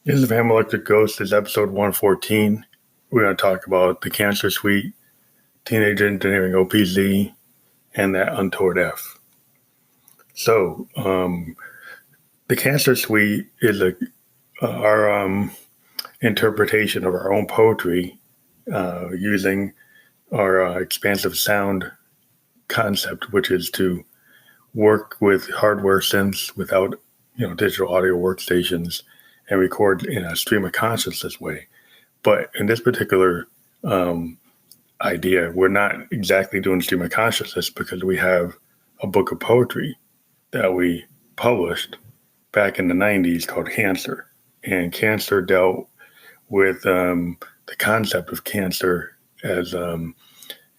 This is Van Electric Ghost. This is episode 114. We're going to talk about the Cancer Suite, Teenage Engineering OPZ, and that Untoward F. So, the Cancer Suite is our interpretation of our own poetry using our expansive sound concept, which is to work with hardware synths without digital audio workstations and record in a stream of consciousness way. But in this particular idea, we're not exactly doing stream of consciousness because we have a book of poetry that we published back in the 90s called Cancer. And Cancer dealt with the concept of cancer as a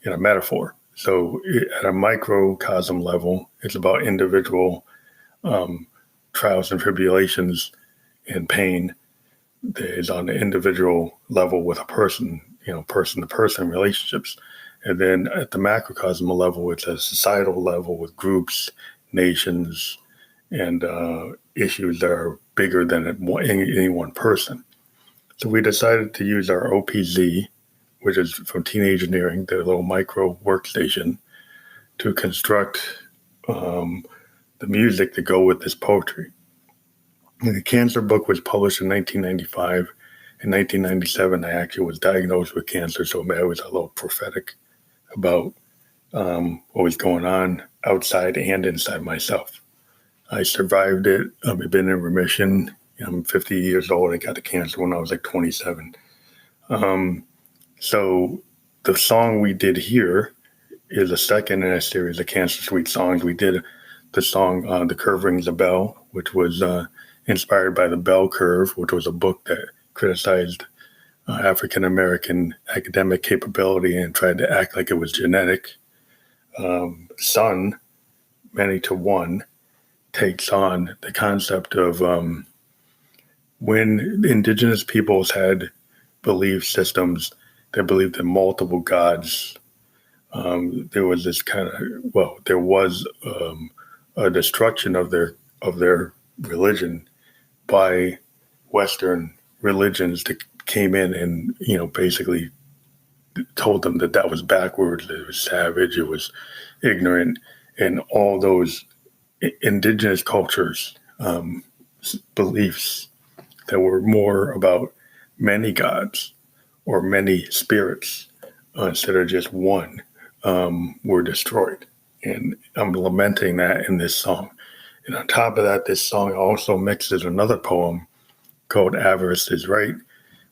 metaphor. So at a microcosm level, it's about individual trials and tribulations and pain that is on the individual level with a person, person-to-person relationships. And then at the macrocosm level, it's a societal level with groups, nations, and issues that are bigger than any one person. So we decided to use our OPZ, which is from Teenage Engineering, their little micro workstation, to construct the music to go with this poetry. The Cancer book was published in 1995. In 1997, I actually was diagnosed with cancer, so I was a little prophetic about what was going on outside and inside myself. I survived it. I've been in remission. I'm 50 years old. I got the cancer when I was like 27. So the song we did here is the second in a series of Cancer Suite songs. We did the song The Curve Rings a Bell, which was inspired by the Bell Curve, which was a book that criticized African-American academic capability and tried to act like it was genetic. Sun, Many to One, takes on the concept of when indigenous peoples had belief systems that believed in multiple gods, there was this there was a destruction of their religion by Western religions that came in and basically told them that was backwards, it was savage, it was ignorant, and all those indigenous cultures beliefs that were more about many gods or many spirits instead of just one were destroyed. And I'm lamenting that in this song. And on top of that, this song also mixes another poem called Avarice is Right,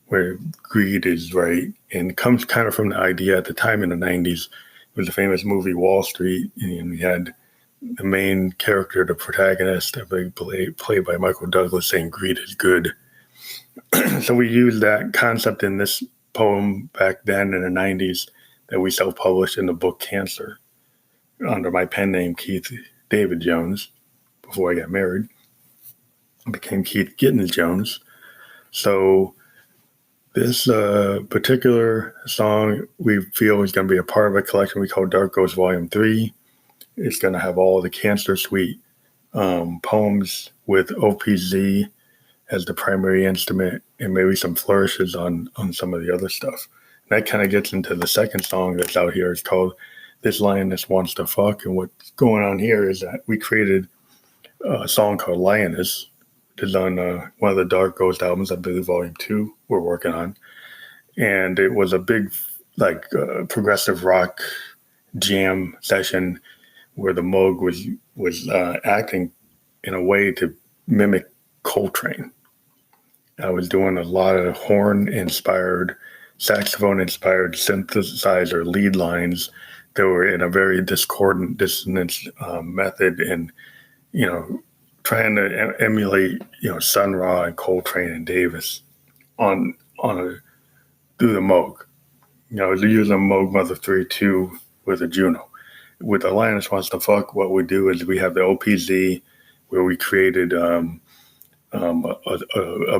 where greed is right. And it comes kind of from the idea at the time in the 90s. It was the famous movie Wall Street, and we had the main character, the protagonist, played by Michael Douglas, saying greed is good. So we used that concept in this poem back then in the 90s that we self-published in the book Cancer under my pen name Keith David Jones before I got married. I became Keith Gittins Jones. So this particular song we feel is going to be a part of a collection we call Dark Ghost Volume 3. It's going to have all the Cancer Suite poems with OPZ as the primary instrument and maybe some flourishes on some of the other stuff. And that kind of gets into the second song that's out here. It's called This Lioness Wants to Fuck. And what's going on here is that we created a song called Lioness, which is on one of the Dark Ghost albums, I believe Volume 2 we're working on. And it was a big progressive rock jam session where the Moog was acting in a way to mimic Coltrane. I was doing a lot of horn-inspired, saxophone-inspired synthesizer lead lines that were in a very discordant dissonance method, and trying to emulate Sun Ra and Coltrane and Davis through the Moog. Using a Moog Mother 3.2 with a Juno. With the Lioness Wants to Fuck, what we do is we have the OPZ where we created a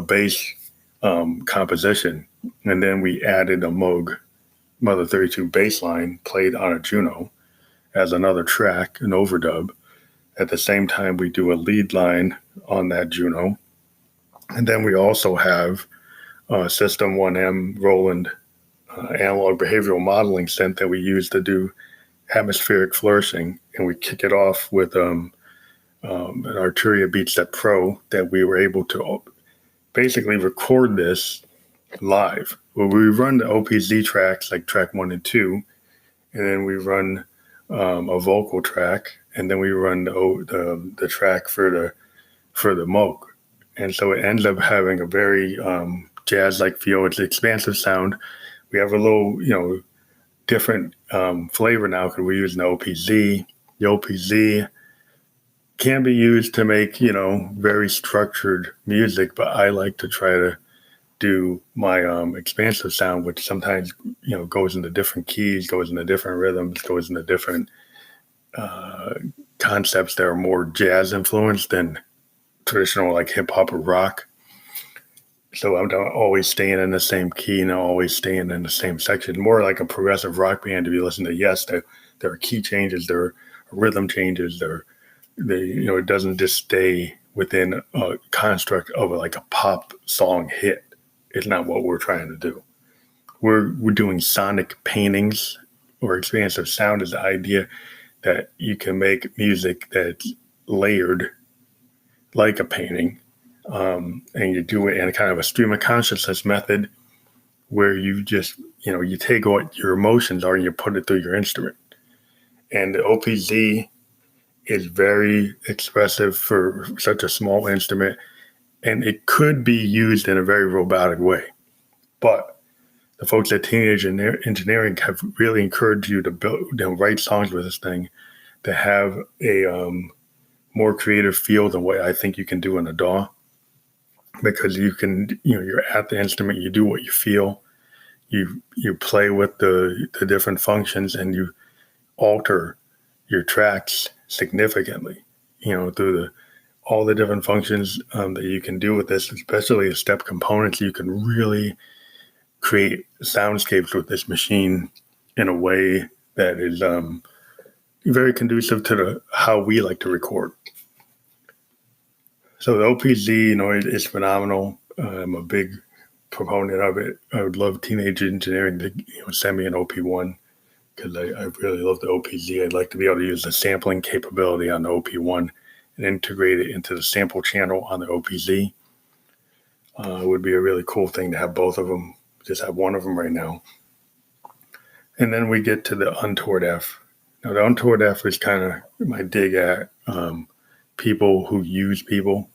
bass composition, and then we added a Moog Mother 32 bass line played on a Juno as another track, an overdub. At the same time, we do a lead line on that Juno, And then we also have System 1M Roland analog behavioral modeling synth that we use to do hemispheric flourishing. And we kick it off with an Arturia BeatStep Pro that we were able to basically record this live. Well, we run the OPZ tracks like track 1 and 2, and then we run a vocal track, and then we run the track for the Moog. And so it ends up having a very jazz-like feel. It's an expansive sound. We have a little, different flavor now because we're using the OPZ. The OPZ can be used to make, very structured music, but I like to try to do my expansive sound, which sometimes, goes into different keys, goes into different rhythms, goes into different concepts that are more jazz influenced than traditional like hip hop or rock. So I'm not always staying in the same key and always staying in the same section. More like a progressive rock band. If you listen to Yes, there are key changes, there are rhythm changes, it doesn't just stay within a construct of like a pop song hit. It's not what we're trying to do. We're doing sonic paintings, or expansive sound is the idea that you can make music that's layered like a painting. And you do it in kind of a stream of consciousness method where you just, you take what your emotions are and you put it through your instrument. And the OPZ is very expressive for such a small instrument, and it could be used in a very robotic way. But the folks at Teenage Engineering have really encouraged you to write songs with this thing to have a more creative feel than what I think you can do in a DAW. Because you can, you're at the instrument, you do what you feel, you play with the different functions, and you alter your tracks significantly, through all the different functions that you can do with this, especially the step components. You can really create soundscapes with this machine in a way that is very conducive to how we like to record. So the OPZ, is phenomenal. I'm a big proponent of it. I would love Teenage Engineering to send me an OP1 because I really love the OPZ. I'd like to be able to use the sampling capability on the OP1 and integrate it into the sample channel on the OPZ. It would be a really cool thing to have both of them. Just have one of them right now. And then we get to the Untoward F. Now the Untoward F is kind of my dig at people who use people,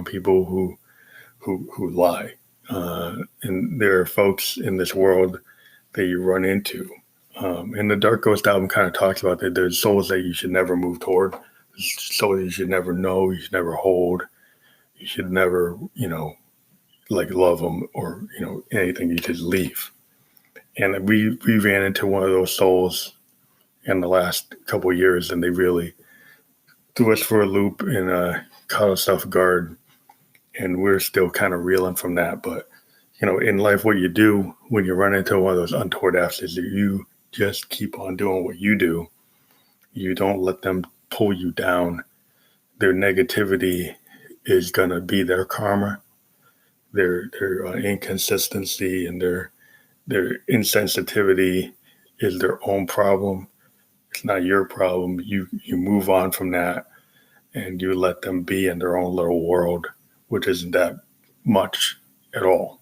people who lie. And there are folks in this world that you run into. And the Dark Ghost album kind of talks about that there's souls that you should never move toward, souls you should never know, you should never hold, you should never, love them or, anything, you just leave. And we ran into one of those souls in the last couple of years, and they really threw us for a loop and caught us off guard, and we're still kind of reeling from that. But in life, what you do when you run into one of those untoward F's is you just keep on doing what you do. You don't let them pull you down. Their negativity is gonna be their karma. Their inconsistency and their insensitivity is their own problem. It's not your problem. You move on from that and you let them be in their own little world, which isn't that much at all.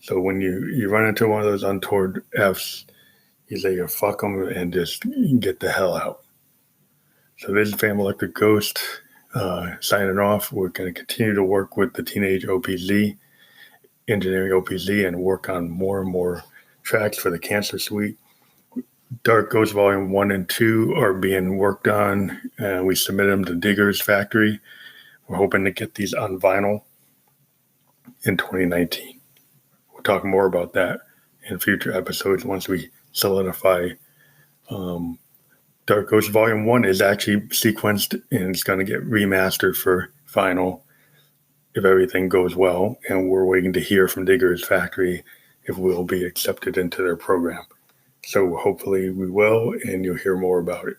So when you run into one of those untoward F's, you say you fuck them and just get the hell out. So this is Fam Electric Ghost signing off. We're going to continue to work with the Teenage OPZ, Engineering OPZ, and work on more and more tracks for the Cancer Suite. Dark Ghost Volume 1 and 2 are being worked on. We submitted them to Digger's Factory. We're hoping to get these on vinyl in 2019. We'll talk more about that in future episodes once we solidify. Dark Ghost Volume 1 is actually sequenced and it's going to get remastered for vinyl if everything goes well. And we're waiting to hear from Digger's Factory if we'll be accepted into their program. So hopefully we will, and you'll hear more about it.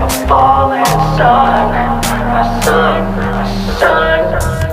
A falling sun, a sun, a sun.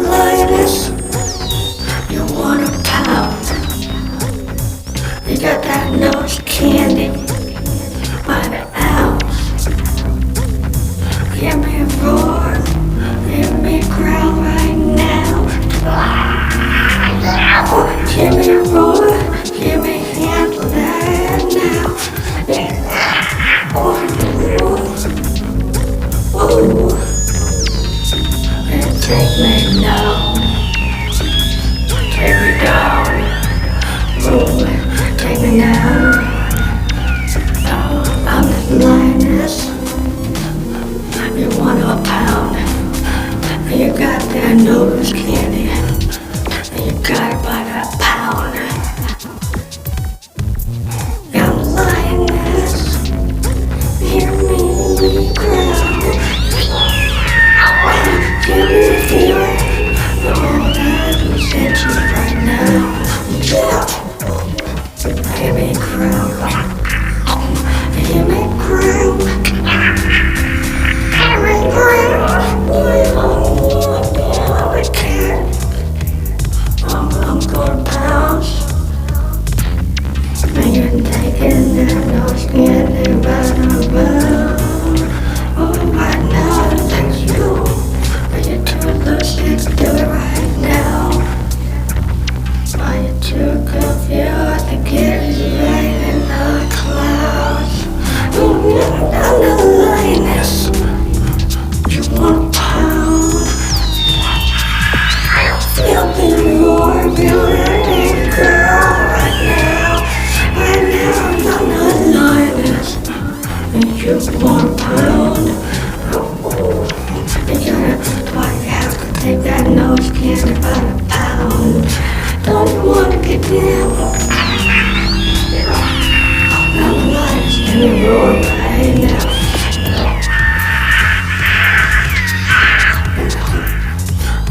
Lioness, you want a pound? You got that nose candy by the ounce. Give me a roar, give me a growl right now. Give me a roar, give me a handle that now. Ooh. Take me now, take me down, ooh, take me now. Oh, I'm the lioness, you want a pound, you got that nose candy, you got it by the pound. I'm the lioness, hear me growl. Give me a feeling, all that will set you right now. Give me a crown, give me a crown, give me a crown. Oh, I can't pound? Why you have to take that nose candy by the pound? Don't you want to get down? I'm the Lioness in the road right now.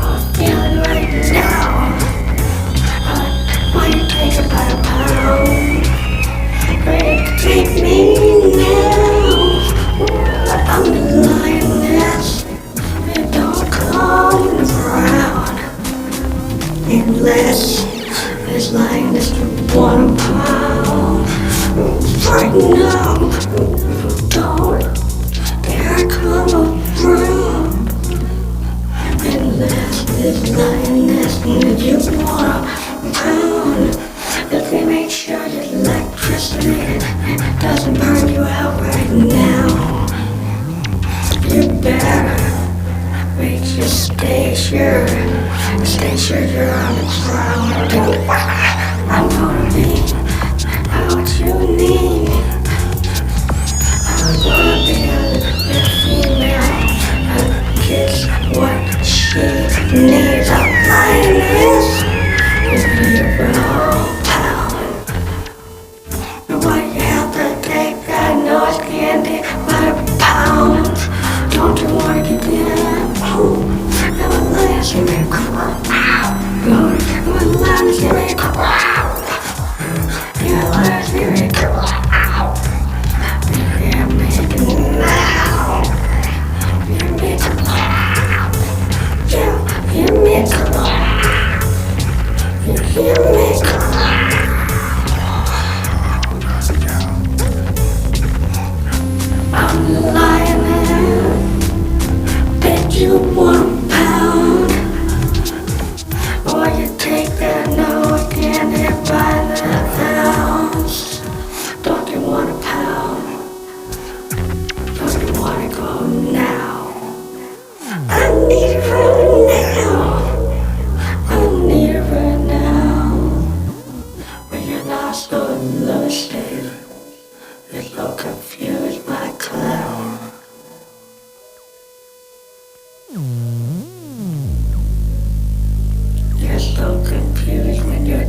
I'm feeling right now. Why you take it by the pound? Take me now. I'm the Lioness. And don't come around unless this Lioness you want a pound. Right now, don't dare come around unless this Lioness you want a pound. Let me make sure that electricity doesn't burn you out right now. You better make sure, stay sure you're on the ground. I'm gonna be what you need. I'm gonna be a little female. Get what she needs. A Lioness. You're all pound. Why you have to take that nose candy by the pound? Don't you want to get down? I'm a Lioness in the crowd. I'm a Lioness in the crowd. You're a Lioness in the crowd. You're making loud. You're making loud. You're making loud. You hear me? I'm the Lioness. Bet you want a pound. Or you take that nose candy by the house. Don't you want a pound? Don't you want to go now? I need it right now. I need it right now. When you're lost or lost, you're so confused, my clown. You're so confused when you're